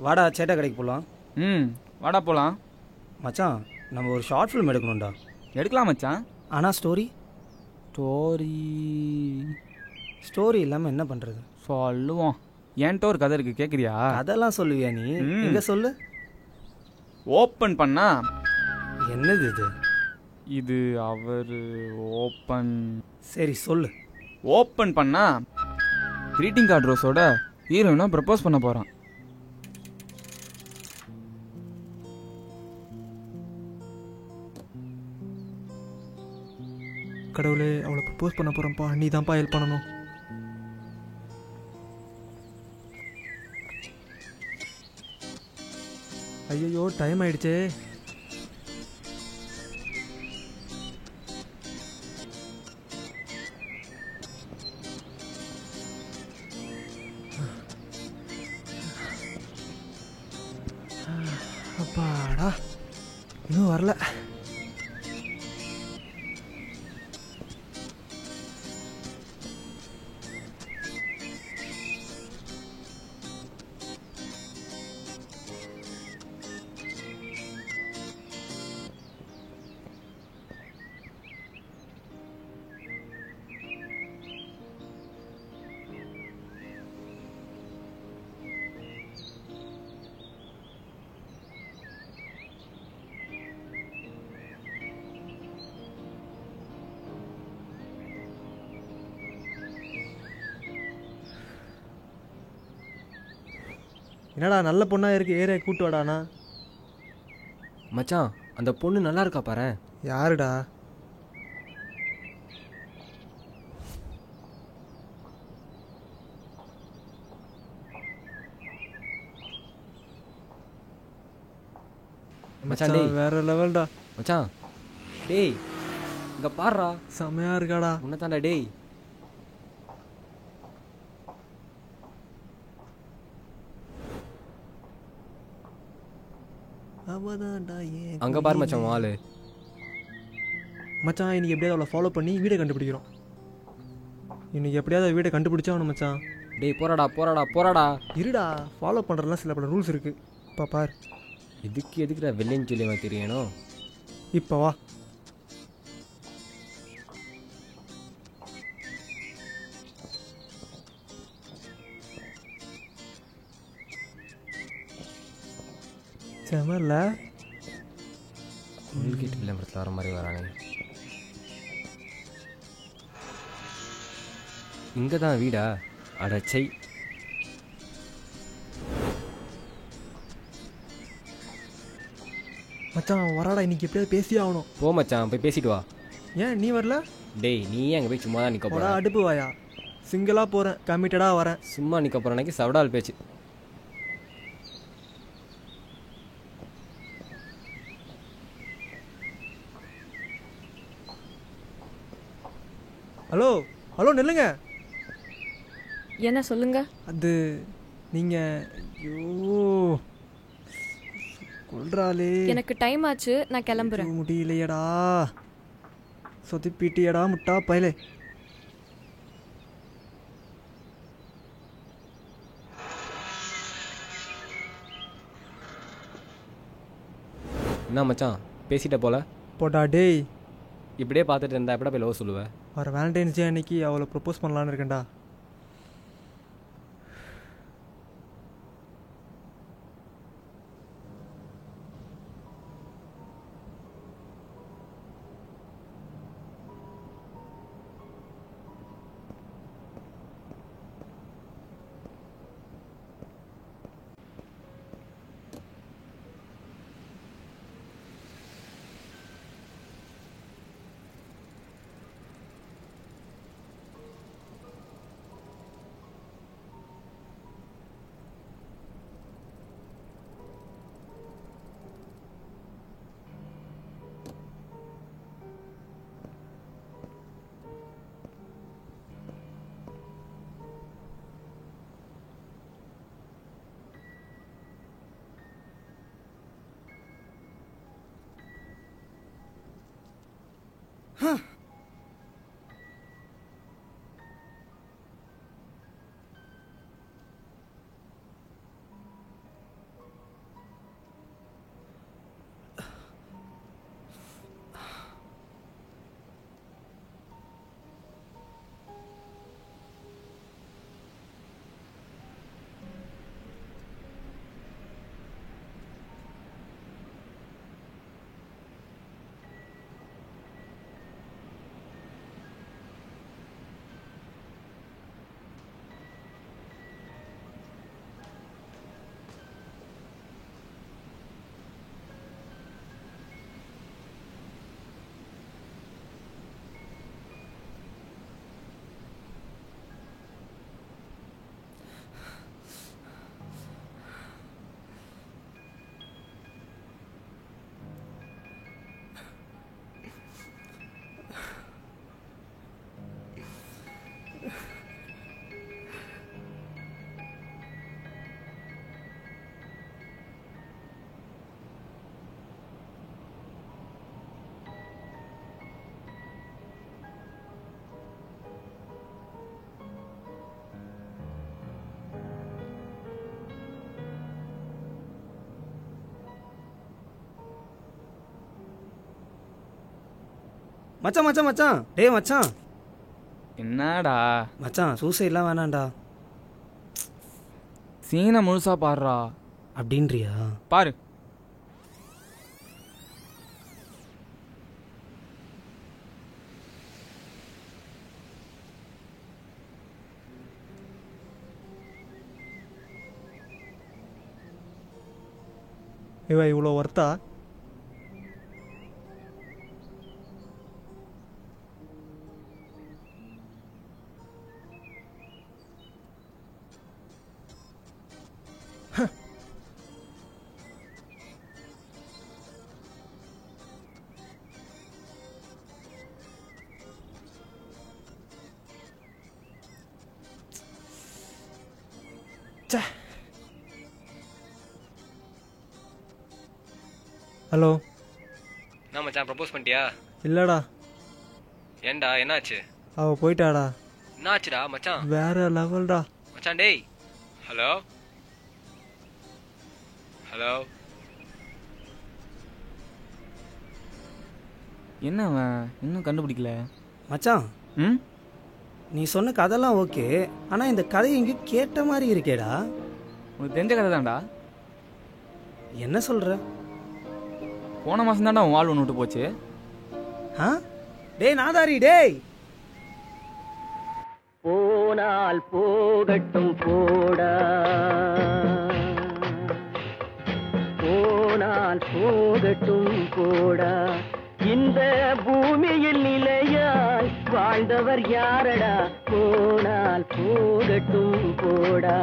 வாடா சேட்டா கடைக்கு போகலாம். வாடா போகலாம். மச்சான் நம்ம ஒரு ஷார்ட் ஃபிலிம் எடுக்கணும்டா. எடுக்கலாம் மச்சான். ஆனால் ஸ்டோரி இல்லாமல் என்ன பண்ணுறது? சொல்லுவோம். என்கிட்ட ஒரு கதை இருக்குது, கேட்குறியா? அதெல்லாம் சொல்லுவியா நீ? எங்கே சொல்லு. ஓப்பன் பண்ணா என்னது இது? இது அவர் ஓப்பன். சரி சொல்லு. ஓப்பன் பண்ணா கிரீட்டிங் கார்டு ரோஸோட ஹீரோயினா ப்ரப்போஸ் பண்ண போகிறான். கடவுளே, அவளை ப்ரப்போஸ் பண்ண போகிறேன்ப்பா, நீ தான்ப்பா ஹெல்ப் பண்ணணும். ஐயோ டைம் ஆயிடுச்சே. அப்பாடா, இன்னும் வரல. என்னடா நல்ல பொண்ணா இருக்கு, ஏரியா கூட்டு வாடாண்ணா. மச்சான், அந்த பொண்ணு நல்லா இருக்கா பாரு. யாருடா? மச்சான் டேய், வேற லெவல்டா. மச்சான் டேய், இங்க பாருடா, செமையா இருக்காடா. உன்னதான்டா டேய். அங்க பாரு மச்சான் வாளு. மச்சான் இன்னைக்கு எப்படியாவது அவளை ஃபாலோ பண்ணி வீடை கண்டுபிடிக்கிறோம். இன்னைக்கு எப்படியாவது வீடை கண்டுபிடிச்சா அவனு மச்சான். டேய் போறாடா போறாடா போறாடா. இருடா, ஃபாலோ பண்ணுறதுலாம் சில பல ரூல்ஸ் இருக்கு. இப்போ பார். எதுக்குடா வெள்ளைன்னு சொல்லி அவன் தெரியணும். இப்போ வா. செமல்ல கோல்கேட் விளம்பரத்தில் வர மாதிரி வரானே. இங்கே தான் வீடா? அடச்சை. மச்சான் வராடா, இன்னைக்கு எப்படியாவது பேசியே ஆகணும். போ மச்சான், போய் பேசிட்டு வா. ஏன் நீ வரல? டேய் நீ அங்கே போய் சும்மா தான் நிற்க போற. அடுப்பு வாயா, சிங்கிளாக போகிறேன், கமிட்டடாக வரேன். சும்மா நிற்க போகிற அன்னைக்கு சவடால் பேச்சு. ஹலோ ஹலோ நில்லுங்க. என்ன சொல்லுங்க? அது நீங்கள் ஐயோ கொல்றாளே. எனக்கு டைம் ஆச்சு, நான் கிளம்புறேன். முடியலையடா, சொதிப்பிட்டியடா முட்டா பயலே. என்ன மச்சான் பேசிட்ட போல? போடா டேய். இப்படியே பார்த்துட்டு இருந்தா எப்படா போய் லவ் சொல்லுவேன்? வர வேலண்டைன்ஸ் டே அன்னைக்கு அவளை ப்ரப்போஸ் பண்ணலான்னு இருக்கேன்டா. மச்சான் மச்சான் மச்சான் டேய் மச்சான் என்னடா மச்சான் சூசைட்லாம் வேணாம்டா. சீனை முழுசா பாடுறா. அப்படின்றியா? பாரு. இவ இவ்வளோ ஒர்த்தா? ஹலோ. என்ன மச்சான் ப்ரப்போஸ் பண்ணிட்டியா? இல்லைடா, ஏன்டா என்னாச்சு? அவள் போயிட்டாடா. என்னாச்சுடா மச்சான்? வேற லெவல்டா மச்சான். டேய் ஹலோ ஹலோ. என்ன அவன் இன்னும் கண்டுபிடிக்கல? மச்சான் ம் நீ சொன்ன கதைலாம் ஓகே, ஆனால் இந்த கதை எங்கேயும் கேட்ட மாதிரி இருக்கேடா. உனக்கு தெரிஞ்ச கதை தான்டா. என்ன சொல்கிற? போன மாதம் தான்டா உன் வாழ் ஒன்று விட்டு போச்சு. ஆ டேய் நாதாரி டேய். போனால் போகட்டும் போடா, போனால் போகட்டும் போடா, இந்த பூமியில் நிலையாய் வாழ்ந்தவர் யாரடா, போனால் போகட்டும் போடா.